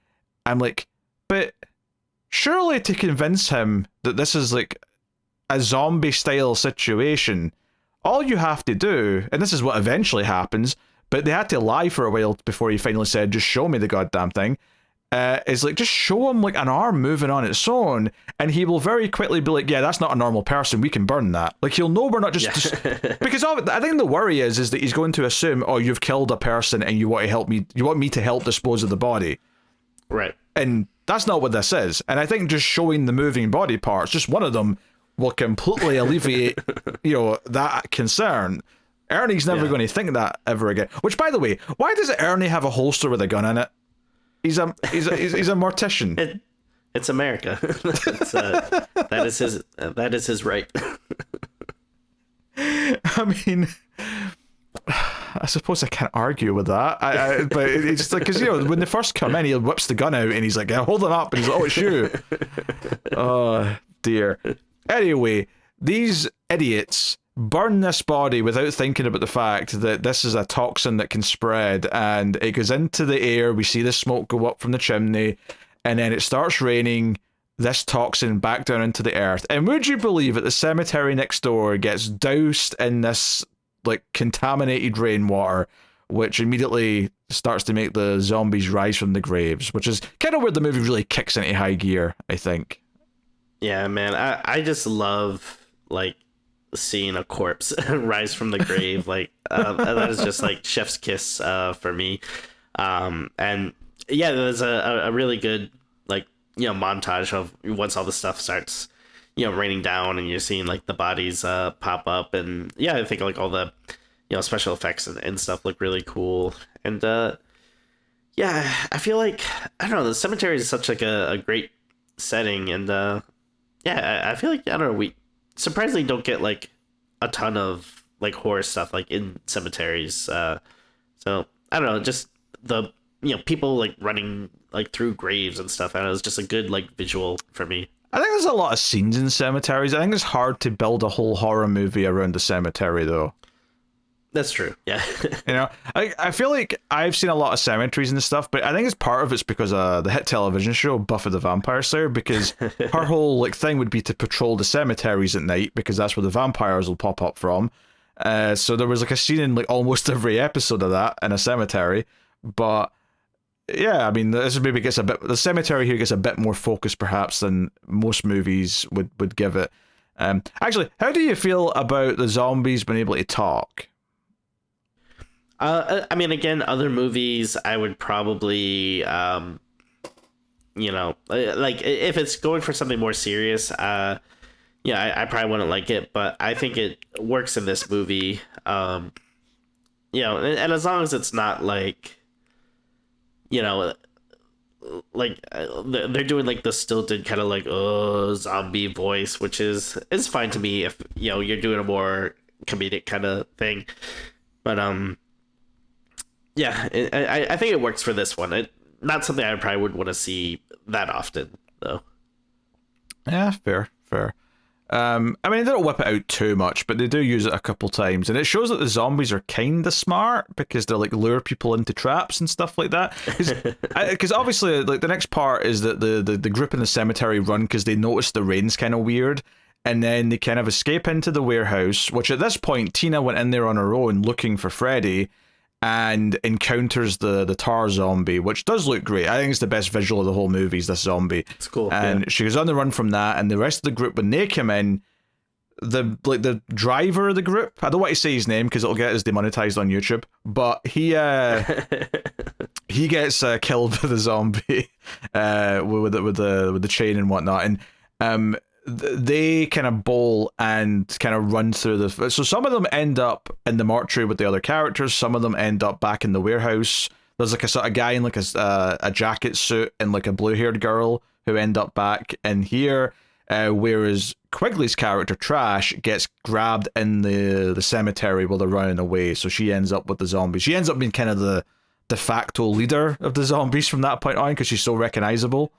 I'm like, but surely to convince him that this is like a zombie style situation, all you have to do, and this is what eventually happens, but they had to lie for a while before he finally said, just show me the goddamn thing, is like, just show him like an arm moving on its own, and he will very quickly be like, yeah, that's not a normal person, we can burn that. Like, he'll know we're not just because I think the worry is that he's going to assume, oh, you've killed a person and you want me to help dispose of the body. Right. And that's not what this is. And I think just showing the moving body parts, just one of them, will completely alleviate, that concern. Ernie's never going to think that ever again. Which, by the way, why does Ernie have a holster with a gun in it? He's a mortician. It's America. That is his right. I mean, I suppose I can't argue with that. But it's just like, because when they first come in, he whips the gun out and he's like, yeah, hold it up, and he's like, oh, it's you. Oh dear. Anyway, these idiots burn this body without thinking about the fact that this is a toxin that can spread, and it goes into the air. We see the smoke go up from the chimney, and then it starts raining this toxin back down into the earth. And would you believe that the cemetery next door gets doused in this like contaminated rainwater, which immediately starts to make the zombies rise from the graves, which is kind of where the movie really kicks into high gear, I think. Yeah, man, I just love like seeing a corpse rise from the grave. Like that is just like chef's kiss for me. And yeah, there's a really good like montage of once all the stuff starts raining down and you're seeing like the bodies pop up, and yeah, I think like all the special effects and stuff look really cool. And yeah, I feel like, I don't know, the cemetery is such like a great setting, and yeah, I feel like, I don't know, we surprisingly don't get like a ton of like horror stuff like in cemeteries. So I don't know, just the people like running like through graves and stuff. I don't know, it's just a good like visual for me. I think there's a lot of scenes in cemeteries. I think it's hard to build a whole horror movie around the cemetery though. That's true. Yeah. I feel like I've seen a lot of cemeteries and stuff, but I think it's part of it's because the hit television show Buffy the Vampire Slayer, because her whole like thing would be to patrol the cemeteries at night because that's where the vampires will pop up from. So there was like a scene in like almost every episode of that in a cemetery. But yeah, I mean, this maybe gets the cemetery here gets a bit more focus perhaps than most movies would give it. Actually, how do you feel about the zombies being able to talk? I mean, again, other movies, I would probably, like if it's going for something more serious, I probably wouldn't like it, but I think it works in this movie. And as long as it's not like, like they're doing like the stilted kind of like zombie voice, which is fine to me if you're doing a more comedic kind of thing, but yeah, I think it works for this one. Not something I probably would want to see that often, though. Yeah, fair. I mean, they don't whip it out too much, but they do use it a couple times, and it shows that the zombies are kind of smart because they like lure people into traps and stuff like that. Because obviously, like the next part is that the group in the cemetery run because they notice the rain's kind of weird, and then they kind of escape into the warehouse, which at this point, Tina went in there on her own looking for Freddy, and encounters the tar zombie, which does look great. I think it's the best visual of the whole movie, is this zombie. It's cool. And she goes on the run from that, and the rest of the group, when they come in, the driver of the group, I don't want to say his name because it'll get us demonetized on YouTube, but he gets killed by the zombie with the chain and whatnot, and they kind of bowl and kind of run through the... So some of them end up in the mortuary with the other characters. Some of them end up back in the warehouse. There's like a sort of guy in like a jacket suit and like a blue-haired girl who end up back in here. Whereas Quigley's character, Trash, gets grabbed in the cemetery while they're running away. So she ends up with the zombies. She ends up being kind of the de facto leader of the zombies from that point on because she's so recognizable.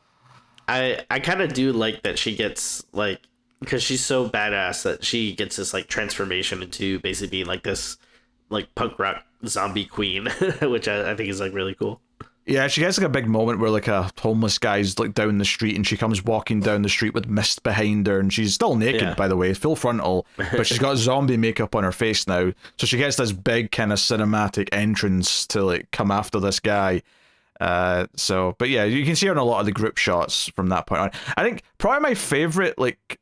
I kind of do like that she gets, like, because she's so badass that she gets this, like, transformation into basically being, like, this, like, punk rock zombie queen, which I think is, like, really cool. Yeah, she gets, like, a big moment where, like, a homeless guy's, like, down the street, and she comes walking down the street with mist behind her, and she's still naked, by the way, full frontal, but she's got zombie makeup on her face now, so she gets this big kind of cinematic entrance to, like, come after this guy. But yeah, you can see her in a lot of the group shots from that point on. I think probably my favorite, like,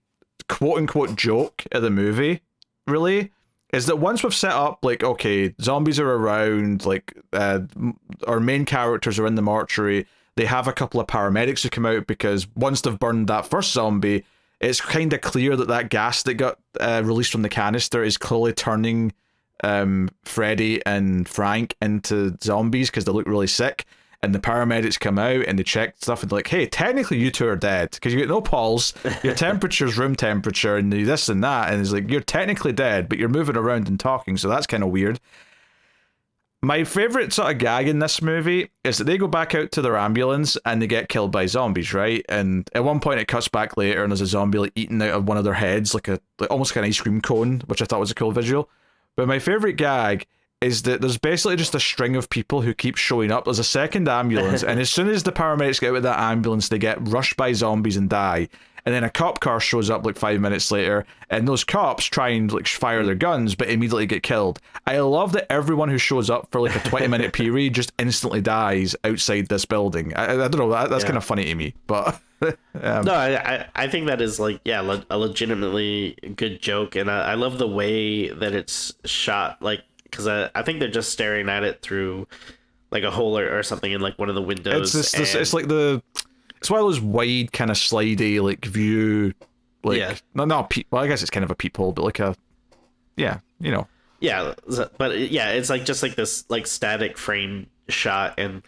quote unquote joke of the movie, really, is that once we've set up, like, okay, zombies are around, like, our main characters are in the mortuary, they have a couple of paramedics who come out because once they've burned that first zombie, it's kind of clear that gas that got released from the canister is clearly turning Freddy and Frank into zombies because they look really sick. And the paramedics come out and they check stuff and they're like, hey, technically you two are dead because you get no pulse, your temperature's room temperature, and this and that. And it's like, you're technically dead, but you're moving around and talking, so that's kind of weird. My favourite sort of gag in this movie is that they go back out to their ambulance and they get killed by zombies, right? And at one point it cuts back later and there's a zombie like eating out of one of their heads, like almost like an ice cream cone, which I thought was a cool visual. But my favourite gag is that there's basically just a string of people who keep showing up. There's a second ambulance, and as soon as the paramedics get out of that ambulance, they get rushed by zombies and die. And then a cop car shows up like 5 minutes later, and those cops try and like fire their guns, but immediately get killed. I love that everyone who shows up for like a 20-minute period just instantly dies outside this building. I don't know, that's kind of funny to me, but... No, I think that is like, yeah, a legitimately good joke, and I love the way that it's shot, like, because I think they're just staring at it through like a hole or something in like one of the windows. It's like it's one of those wide kind of slidey like view, like not peep. Well, I guess it's kind of a peephole, but like a yeah, but yeah, it's like just like this like static frame shot, and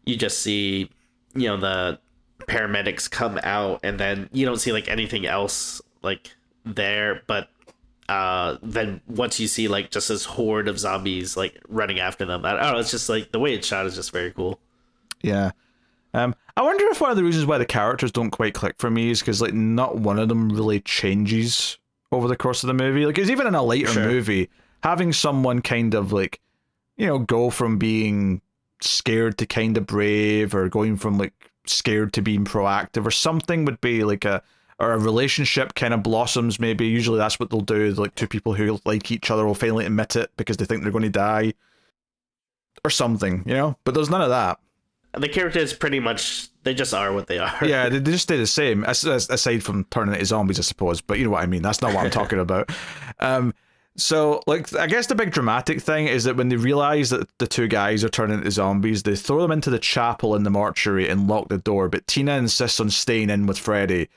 you just see the paramedics come out, and then you don't see like anything else like there, but then once you see like just this horde of zombies like running after them, I don't know, it's just like the way it's shot is just very cool. Yeah. I wonder if one of the reasons why the characters don't quite click for me is because like not one of them really changes over the course of the movie. Like, it's even in a later movie, having someone kind of like, go from being scared to kind of brave, or going from like scared to being proactive or something, would be like or a relationship kind of blossoms, maybe. Usually that's what they'll do. Like, two people who like each other will finally admit it because they think they're going to die. Or something, But there's none of that. The characters pretty much, they just are what they are. Yeah, they just stay the same, aside from turning into zombies, I suppose. But you know what I mean. That's not what I'm talking about. So, like, I guess the big dramatic thing is that when they realize that the two guys are turning into zombies, they throw them into the chapel in the mortuary and lock the door. But Tina insists on staying in with Freddy,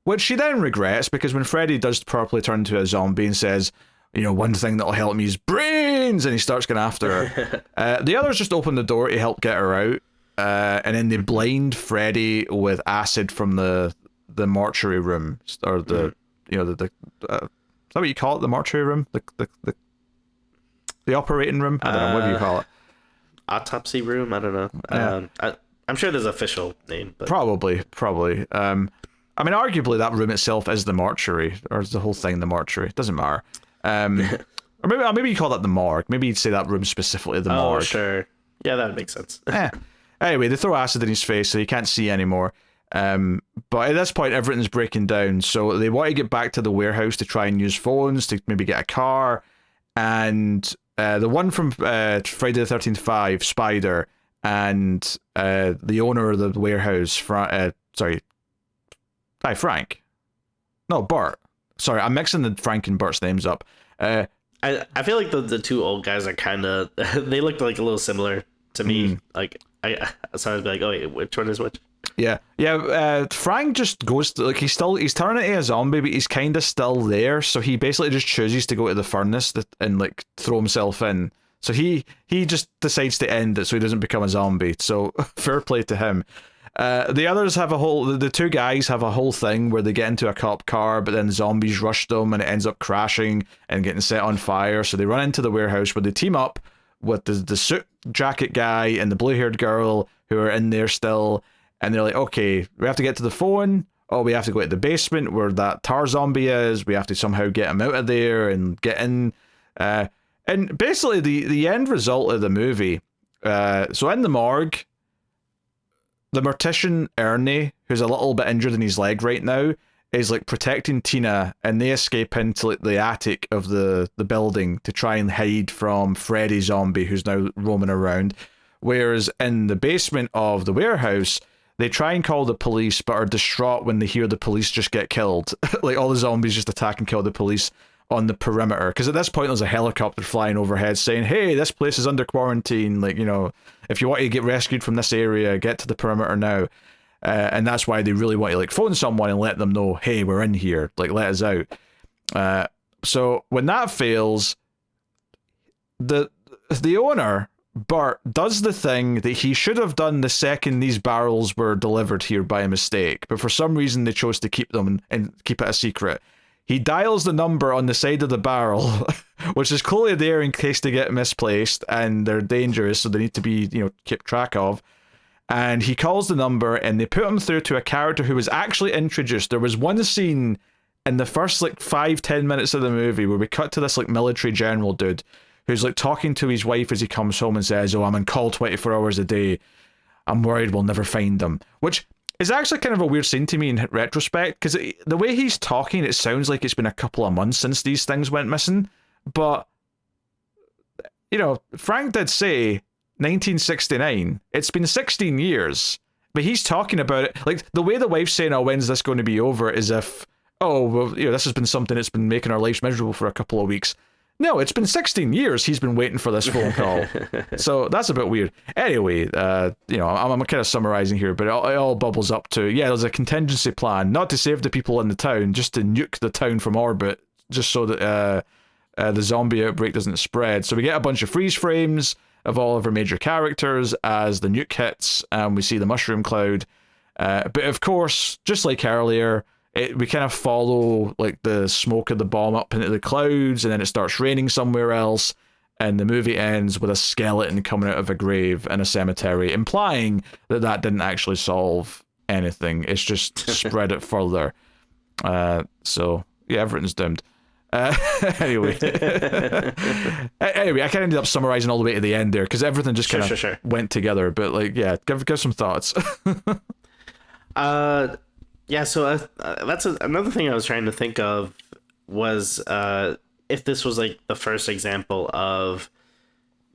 which she then regrets, because when Freddy does properly turn into a zombie and says, one thing that'll help me is brains, and he starts going after her. The others just open the door to help get her out, and then they blind Freddy with acid from the mortuary room, or the is that what you call it, the mortuary room, the operating room? I don't know, what do you call it? Autopsy room? I don't know. Yeah. I'm sure there's an official name, but probably. I mean, arguably that room itself is the mortuary, or is the whole thing the mortuary? It doesn't matter. Or maybe you call that the morgue. Maybe you'd say that room specifically the morgue. Oh, sure. Yeah, that would make sense. Anyway, they throw acid in his face so he can't see anymore. But at this point, everything's breaking down. So they want to get back to the warehouse to try and use phones to maybe get a car. And the one from Friday the 13th 5, Spider, and the owner of the warehouse, Frank. No, Bert. Sorry, I'm mixing the Frank and Bert's names up. I feel like the two old guys are kind of they looked like a little similar to me. Like I sometimes be like, oh wait, which one is which? Yeah. Frank just goes to, like, he's turning into a zombie, but he's kind of still there. So he basically just chooses to go to the furnace and like throw himself in. So he just decides to end it so he doesn't become a zombie. So fair play to him. The others have the two guys have a whole thing where they get into a cop car, but then zombies rush them and it ends up crashing and getting set on fire. So they run into the warehouse where they team up with the suit jacket guy and the blue-haired girl who are in there still. And they're like, okay, we have to get to the phone. Oh, we have to go to the basement where that tar zombie is. We have to somehow get him out of there and get in. And basically the end result of the movie, so in the morgue, the mortician Ernie, who's a little bit injured in his leg right now, is like protecting Tina, and they escape into like the attic of the building to try and hide from Freddy Zombie, who's now roaming around. Whereas in the basement of the warehouse, they try and call the police, but are distraught when they hear the police just get killed. Like all the zombies just attack and kill the police on the perimeter. Because at this point, there's a helicopter flying overhead saying, hey, this place is under quarantine. Like, you know, if you want to get rescued from this area, get to the perimeter now. And that's why they really want to like phone someone and let them know, hey, we're in here. Like, let us out. So when that fails, the owner, Bert, does the thing that he should have done the second these barrels were delivered here by mistake, but for some reason they chose to keep them and keep it a secret. He dials the number on the side of the barrel, which is clearly there in case they get misplaced and they're dangerous, so they need to be, you know, kept track of. And he calls the number and they put him through to a character who was actually introduced. There was one scene in the first like 5-10 minutes of the movie where we cut to this like military general dude who's like talking to his wife as he comes home and says, oh, I'm on call 24 hours a day. I'm worried we'll never find him. Which is actually kind of a weird scene to me in retrospect, because the way he's talking, it sounds like it's been a couple of months since these things went missing. But, you know, Frank did say 1969. It's been 16 years. But he's talking about it, like, the way the wife's saying, oh, when's this going to be over, as if, oh, well, you know, this has been something that's been making our lives miserable for a couple of weeks. No, it's been 16 years he's been waiting for this phone call. So that's a bit weird. Anyway, you know, I'm kind of summarizing here, but it all bubbles up to, yeah, there's a contingency plan, not to save the people in the town, just to nuke the town from orbit, just so that the zombie outbreak doesn't spread. So we get a bunch of freeze frames of all of our major characters as the nuke hits, and we see the mushroom cloud. But of course, just like earlier, we kind of follow like the smoke of the bomb up into the clouds, and then it starts raining somewhere else, and the movie ends with a skeleton coming out of a grave in a cemetery, implying that didn't actually solve anything. It's just spread it further. So yeah, everything's doomed. Anyway, I kind of ended up summarizing all the way to the end there because everything just kind of went together. But like, yeah, give some thoughts. Yeah, so that's another thing I was trying to think of was if this was like the first example of,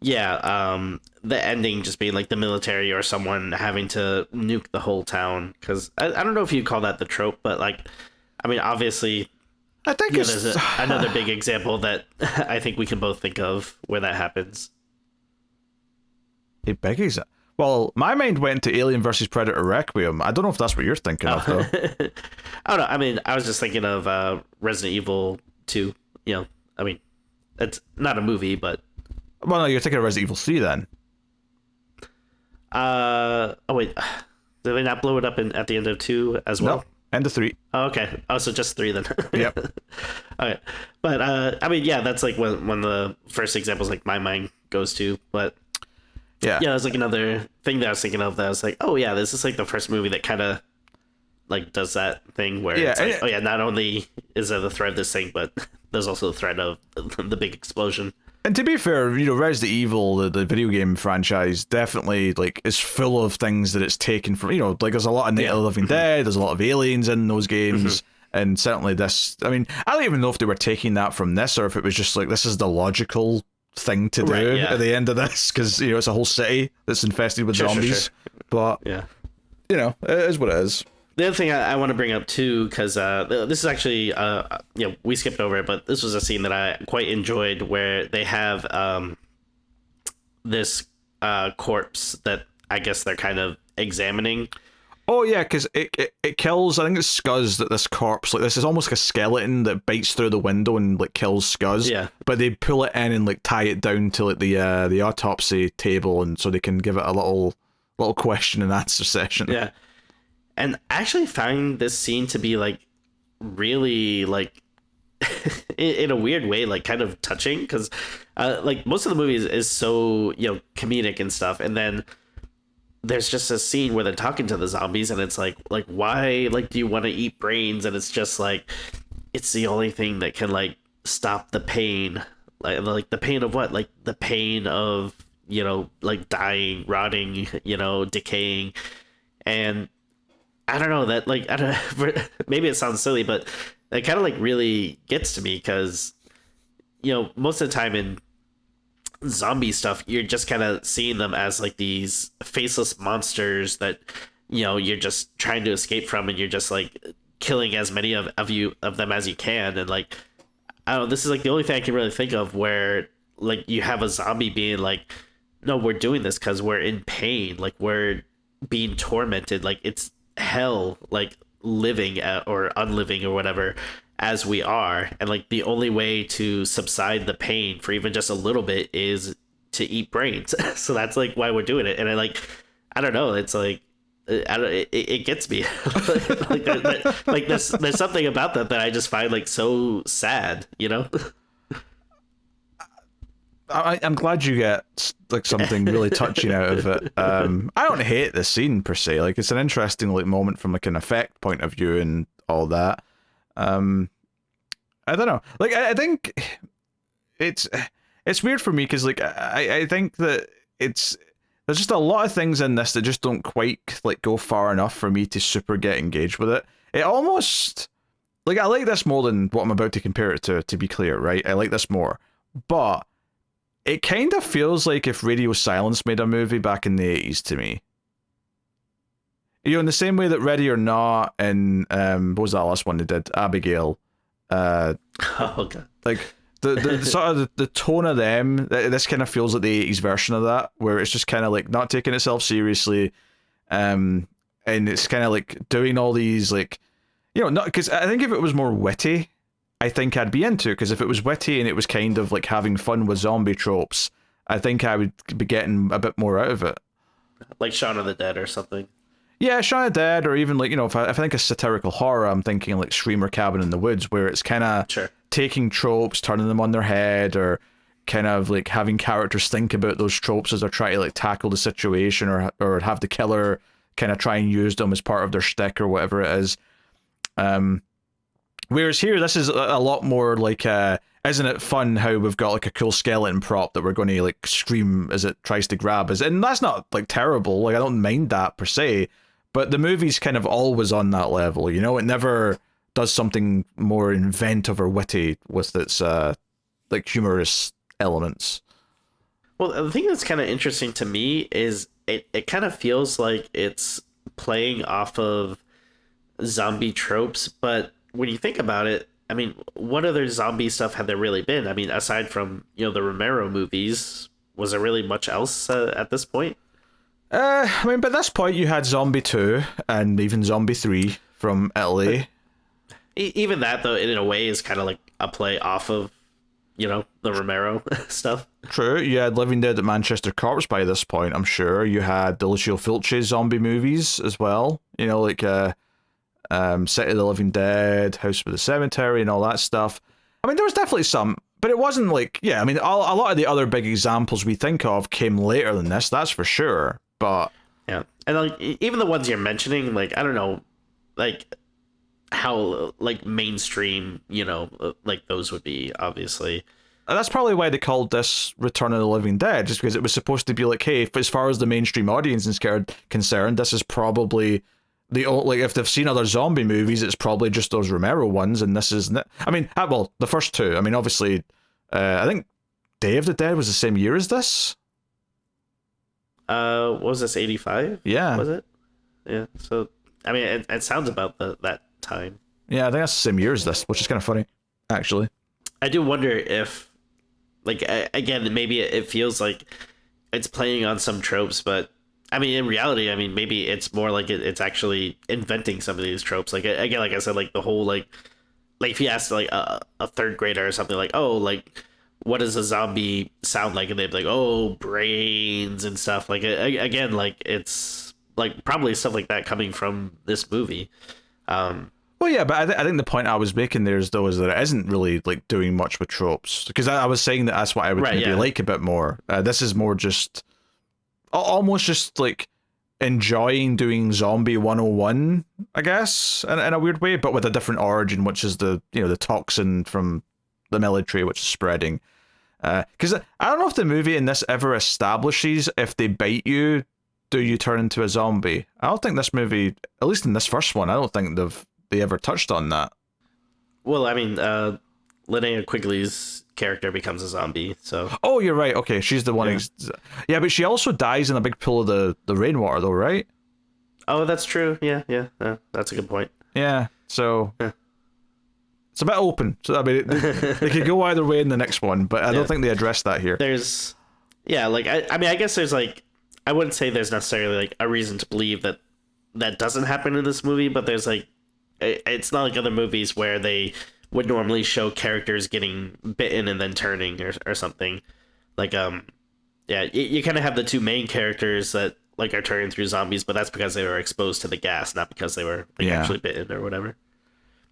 the ending just being like the military or someone having to nuke the whole town. Because I don't know if you call that the trope, but like, I mean, obviously, I think there's another big example that I think we can both think of where that happens. A big example? Well, my mind went to Alien vs. Predator Requiem. I don't know if that's what you're thinking of, though. I don't know. I mean, I was just thinking of Resident Evil 2. You know, I mean, it's not a movie, but... Well, no, you're thinking of Resident Evil 3, then. Oh, wait. Did they not blow it up at the end of 2 as well? No, end of 3. Oh, okay. Oh, so just 3 then. Yep. Okay. But, I mean, yeah, that's like one of the first examples like my mind goes to, but... Yeah, it was like another thing that I was thinking of that I was like, oh yeah, this is like the first movie that kind of like does that thing where it's like, oh yeah, not only is there the threat of this thing, but there's also the threat of the big explosion. And to be fair, you know, Resident Evil, the video game franchise, definitely like is full of things that it's taken from. You know, like there's a lot of Night of the Living Dead, there's a lot of aliens in those games, and certainly this. I mean, I don't even know if they were taking that from this, or if it was just like this is the logical thing to do at the end of this, because you know it's a whole city that's infested with zombies. But you know, it is what it is. The other thing I want to bring up too, because this is actually, you know, we skipped over it, but this was a scene that I quite enjoyed where they have this corpse that I guess they're kind of examining. Oh yeah, because it kills. I think it's Scuzz that this corpse, like this is almost like a skeleton that bites through the window and like kills Scuzz. Yeah. But they pull it in and like tie it down to like the autopsy table, and so they can give it a little question and answer session. Yeah. And I actually find this scene to be like really like in a weird way, like kind of touching, because like most of the movie is so, you know, comedic and stuff, and then there's just a scene where they're talking to the zombies, and it's like why like do you want to eat brains? And it's just like it's the only thing that can like stop the pain, like the pain of what, like the pain of, you know, like dying, rotting, you know, decaying. And I don't know, that like, I don't know, maybe it sounds silly, but it kind of like really gets to me, because, you know, most of the time in zombie stuff, you're just kind of seeing them as like these faceless monsters that, you know, you're just trying to escape from, and you're just like killing as many of them as you can. And like, I don't know, this is like the only thing I can really think of where like you have a zombie being like, no, we're doing this because we're in pain, like we're being tormented, like it's hell, like living or unliving or whatever as we are, and like the only way to subside the pain for even just a little bit is to eat brains. So that's like why we're doing it. And I don't know, it's like it gets me. like there's something about that I just find like so sad, you know. I'm glad you get like something really touching out of it. I don't hate the scene per se. Like it's an interesting like moment from like an effect point of view and all that. I don't know. Like I think it's weird for me because like I think that there's just a lot of things in this that just don't quite like go far enough for me to super get engaged with it. It almost like I like this more than what I'm about to compare it to be clear, right? I like this more, but it kind of feels like if Radio Silence made a movie back in the 80s to me. You know, in the same way that Ready or Not and what was that last one they did? Abigail. Oh god. Like the sort of the tone of them, this kind of feels like the 80s version of that, where it's just kind of like not taking itself seriously, and it's kind of like doing all these like, you know, not because I think if it was more witty, I think I'd be into it, because if it was witty and it was kind of like having fun with zombie tropes, I think I would be getting a bit more out of it. Like Shaun of the Dead or something. Yeah, Shaun of the Dead, or even like, you know, if I think of satirical horror, I'm thinking like Scream or Cabin in the Woods, where it's kind of taking tropes, turning them on their head, or kind of like having characters think about those tropes as they're trying to like tackle the situation, or have the killer kind of try and use them as part of their shtick or whatever it is. Whereas here, this is a lot more like, isn't it fun how we've got like a cool skeleton prop that we're going to like scream as it tries to grab us? And that's not like terrible. Like I don't mind that per se, but the movie's kind of always on that level. You know, it never does something more inventive or witty with its like humorous elements. Well, the thing that's kind of interesting to me is it kind of feels like it's playing off of zombie tropes, but when you think about it, I mean, what other zombie stuff had there really been? I mean, aside from, you know, the Romero movies, was there really much else at this point? I mean, by this point, you had Zombie 2 and even Zombie 3 from Italy. Even that, though, in a way, is kind of like a play off of, you know, the Romero stuff. True. You had Living Dead at Manchester Corpse by this point, I'm sure. You had the Lucio Fulci zombie movies as well. You know, like City of the Living Dead, House by the Cemetery, and all that stuff. I mean, there was definitely some, but it wasn't like, yeah, I mean, a lot of the other big examples we think of came later than this, that's for sure. But yeah, and like even the ones you're mentioning, like I don't know, like how like mainstream, you know, like those would be, obviously. that's probably why they called this Return of the Living Dead, just because it was supposed to be like, hey, as far as the mainstream audience is concerned, this is probably like if they've seen other zombie movies, it's probably just those Romero ones, and this is I mean, well, the first two. I mean, obviously, I think Day of the Dead was the same year as this. What was this, 85? Yeah. Was it? Yeah. So I mean, it sounds about that time. Yeah, I think that's the same year as this, which is kind of funny, actually. I do wonder if, like, again, maybe it feels like it's playing on some tropes, but I mean, in reality, I mean, maybe it's more like it's actually inventing some of these tropes. Like, again, like I said, like the whole like if you asked like a third grader or something, like, oh, like, what does a zombie sound like? And they'd be like, oh, brains and stuff. Like, again, like it's like probably stuff like that coming from this movie. Well, yeah, but I think the point I was making there is though is that it isn't really like doing much with tropes, because I was saying that that's what I would maybe like a bit more. This is more just almost just like enjoying doing Zombie 101, I guess, in a weird way, but with a different origin, which is the toxin from the military which is spreading. Because I don't know if the movie in this ever establishes if they bite you, do you turn into a zombie? I don't think this movie, at least in this first one, I don't think they ever touched on that. Well, I mean, Linnea Quigley's character becomes a zombie, so... Oh, you're right. Okay, she's the one... Yeah, but she also dies in a big pool of the rainwater, though, right? Oh, that's true. Yeah, that's a good point. Yeah, so... Yeah. It's a bit open. So, I mean, they could go either way in the next one, but I don't think they addressed that here. There's... Yeah, like, I mean, I guess there's, like... I wouldn't say there's necessarily, like, a reason to believe that doesn't happen in this movie, but there's, like... It's not like other movies where they would normally show characters getting bitten and then turning or something. Like, yeah, you kind of have the two main characters that, like, are turning through zombies, but that's because they were exposed to the gas, not because they were actually bitten or whatever.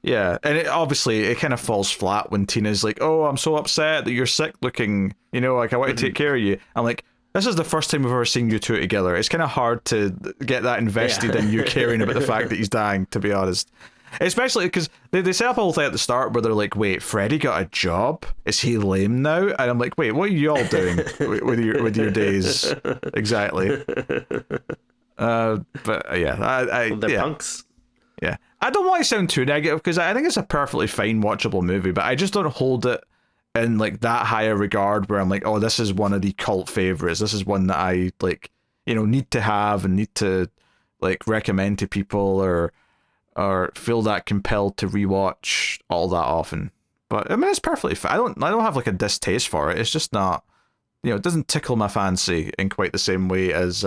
Yeah, and obviously it kind of falls flat when Tina's like, oh, I'm so upset that you're sick looking, like, I want to take care of you. I'm like, this is the first time we've ever seen you two together. It's kind of hard to get that invested in you caring about the fact that he's dying, to be honest. Especially because they set up a whole thing at the start where they're like, wait, Freddy got a job? Is he lame now? And I'm like, wait, what are you all doing with your days? Exactly. But yeah, they're punks. Yeah. I don't want to sound too negative because I think it's a perfectly fine watchable movie, but I just don't hold it in like that high a regard where I'm like, oh, this is one of the cult favorites. This is one that I like, need to have and need to like recommend to people or feel that compelled to rewatch all that often. But I mean, it's perfectly fine. I don't have like a distaste for it. It's just not, it doesn't tickle my fancy in quite the same way as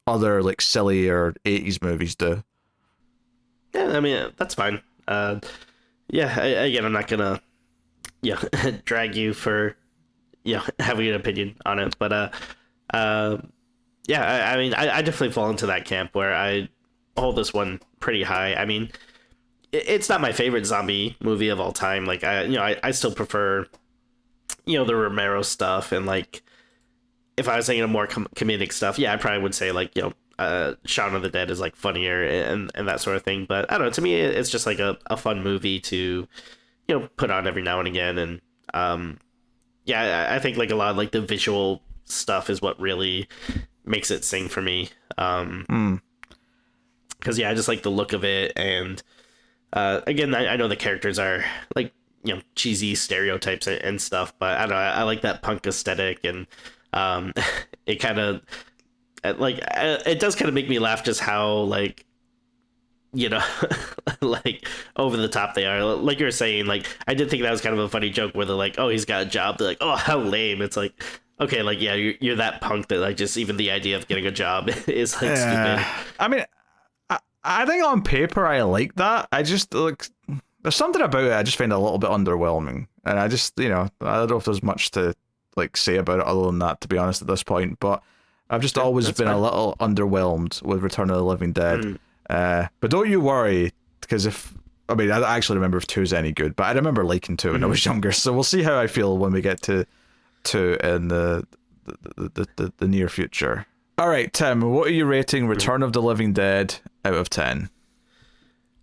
other like silly or 80s movies do. Yeah, I mean, that's fine. Again, I'm not gonna drag you for having an opinion on it, but I mean, I definitely fall into that camp where I hold this one pretty high. I mean, it's not my favorite zombie movie of all time. Like, I still prefer, the Romero stuff, and like, if I was thinking of more comedic stuff, I probably would say like, Shaun of the Dead is like funnier and that sort of thing. But I don't know, to me, it's just like a fun movie to, put on every now and again. And I think like a lot of like the visual stuff is what really makes it sing for me. Because I just like the look of it, and again, I know the characters are like cheesy stereotypes and stuff, but I don't know, I like that punk aesthetic, and it kind of like it does kind of make me laugh just how like like over the top they are. Like you were saying, like I did think that was kind of a funny joke where they're like, oh, he's got a job. They're like, oh, how lame. It's like, okay, like you're that punk that like just even the idea of getting a job is like stupid. I mean, I think on paper I like that. I just like there's something about it I just find a little bit underwhelming, and I just I don't know if there's much to like say about it other than that, to be honest, at this point. But I've just always been a little underwhelmed with Return of the Living Dead. But don't you worry, because I actually remember if 2 is any good, but I remember liking 2 when I was younger, so we'll see how I feel when we get to 2 in the near future. All right, Tim, what are you rating Return of the Living Dead out of 10?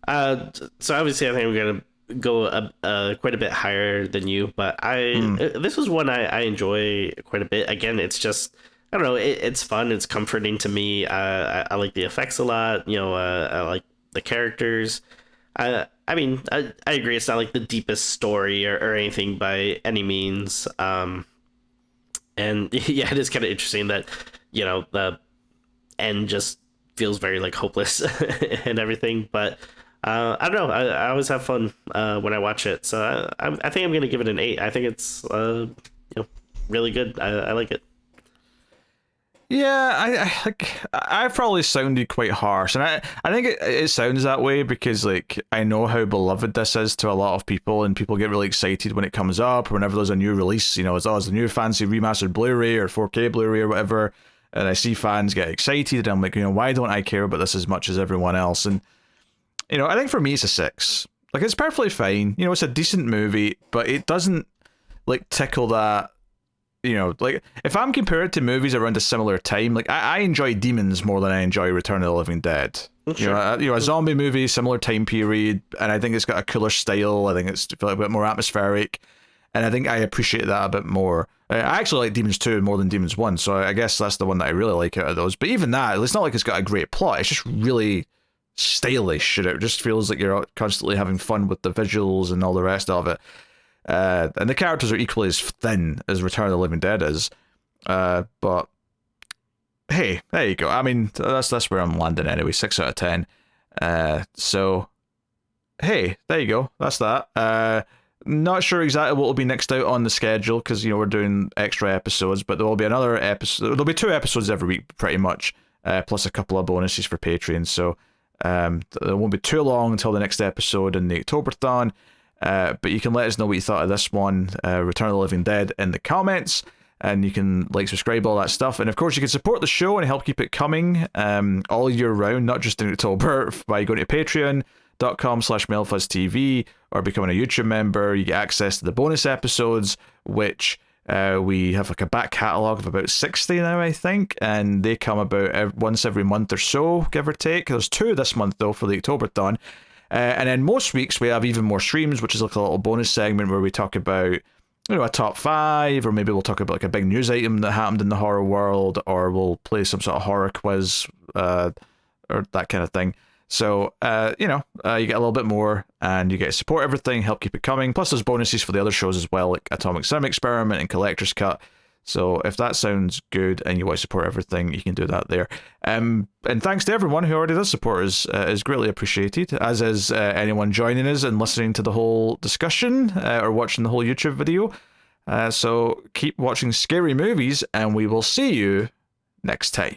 So obviously I think we're going to go quite a bit higher than you, but this was one I enjoy quite a bit. Again, it's just, I don't know, it's fun, it's comforting to me. I like the effects a lot. I like the characters. I mean, I agree. It's not like the deepest story or anything by any means. And yeah, it is kind of interesting that the end just feels very like hopeless and everything. But I don't know. I always have fun when I watch it. So I think I'm gonna give it an 8. I think it's really good. I like it. Yeah, I probably sounded quite harsh, and I think it sounds that way because like I know how beloved this is to a lot of people, and people get really excited when it comes up, or whenever there's a new release. It's always a new fancy remastered Blu-ray or 4K Blu-ray or whatever, and I see fans get excited, and I'm like, why don't I care about this as much as everyone else? And I think for me it's a 6. Like, it's perfectly fine. It's a decent movie, but it doesn't like tickle that. Like, if I'm compared to movies around a similar time, like I enjoy Demons more than I enjoy Return of the Living Dead. Sure. A zombie movie, similar time period, and I think it's got a cooler style. I think it's a bit more atmospheric, and I think I appreciate that a bit more. I actually like Demons 2 more than Demons 1, so I guess that's the one that I really like out of those. But even that, it's not like it's got a great plot. It's just really stylish, and it just feels like you're constantly having fun with the visuals and all the rest of it. And the characters are equally as thin as Return of the Living Dead is. But hey, there you go. I mean, that's where I'm landing anyway. 6 out of 10. So hey, there you go. That's that. Not sure exactly what will be next out on the schedule because we're doing extra episodes, but there will be another episode. There'll be 2 episodes every week, pretty much, plus a couple of bonuses for Patreon. So it won't be too long until the next episode in the Octoberthon. But you can let us know what you thought of this one, Return of the Living Dead, in the comments, and you can like, subscribe, all that stuff. And of course you can support the show and help keep it coming all year round, not just in October, by going to patreon.com/MailFuzzTV or becoming a YouTube member. You get access to the bonus episodes, which we have like a back catalogue of about 60 now, I think, and they come about once every month or so, give or take. There's 2 this month though for the Octoberthon. And then most weeks we have even more streams, which is like a little bonus segment where we talk about, a top 5, or maybe we'll talk about like a big news item that happened in the horror world, or we'll play some sort of horror quiz, or that kind of thing. So, you get a little bit more, and you get to support everything, help keep it coming. Plus there's bonuses for the other shows as well, like Atomic Cinema Experiment and Collector's Cut. So if that sounds good and you want to support everything, you can do that there. And thanks to everyone who already does support us, is greatly appreciated, as is anyone joining us and listening to the whole discussion or watching the whole YouTube video. So keep watching scary movies, and we will see you next time.